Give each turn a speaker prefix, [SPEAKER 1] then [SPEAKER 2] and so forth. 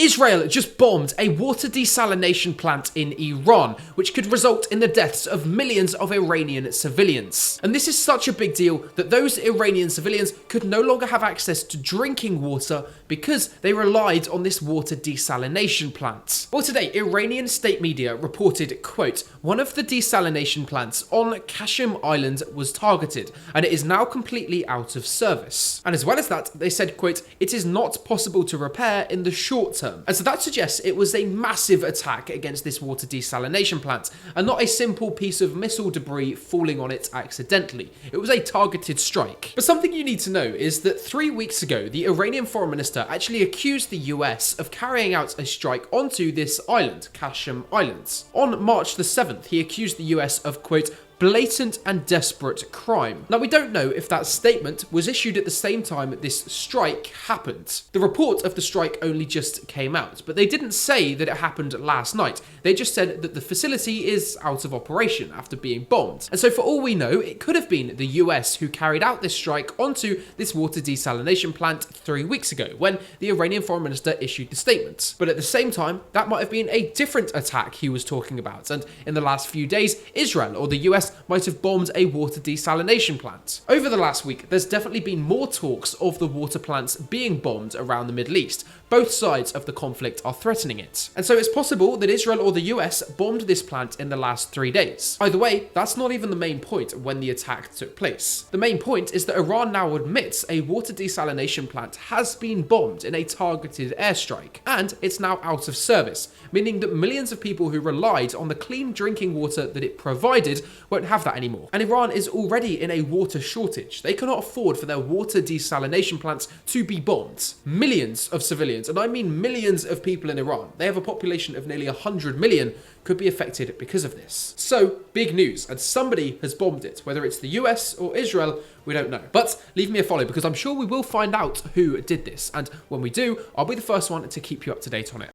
[SPEAKER 1] Israel just bombed a water desalination plant in Iran, which could result in the deaths of millions of Iranian civilians. And this is such a big deal that those Iranian civilians could no longer have access to drinking water because they relied on this water desalination plant. Well, today, Iranian state media reported, quote, "One of the desalination plants on Qashem Island was targeted, and it is now completely out of service." And as well as that, they said, quote, "It is not possible to repair in the short term." And so that suggests it was a massive attack against this water desalination plant, and not a simple piece of missile debris falling on it accidentally. It was a targeted strike. But something you need to know is that 3 weeks ago, the Iranian foreign minister actually accused the US of carrying out a strike onto this island, Qashem Island. On March the 7th, he accused the US of, quote, "blatant and desperate crime." Now, we don't know if that statement was issued at the same time this strike happened. The report of the strike only just came out, but they didn't say that it happened last night. They just said that the facility is out of operation after being bombed. And so for all we know, it could have been the US who carried out this strike onto this water desalination plant 3 weeks ago, when the Iranian foreign minister issued the statement. But at the same time, that might have been a different attack he was talking about, and in the last few days, Israel or the US might have bombed a water desalination plant. Over the last week, there's definitely been more talks of the water plants being bombed around the Middle East. Both sides of the conflict are threatening it. And so it's possible that Israel or the US bombed this plant in the last 3 days. Either way, that's not even the main point when the attack took place. The main point is that Iran now admits a water desalination plant has been bombed in a targeted airstrike, and it's now out of service, meaning that millions of people who relied on the clean drinking water that it provided won't have that anymore. And Iran is already in a water shortage. They cannot afford for their water desalination plants to be bombed. Millions of civilians, and I mean millions of people in Iran, they have a population of nearly 100 million, could be affected because of this. So, big news, and somebody has bombed it. Whether it's the US or Israel, we don't know. But leave me a follow, because I'm sure we will find out who did this, and when we do, I'll be the first one to keep you up to date on it.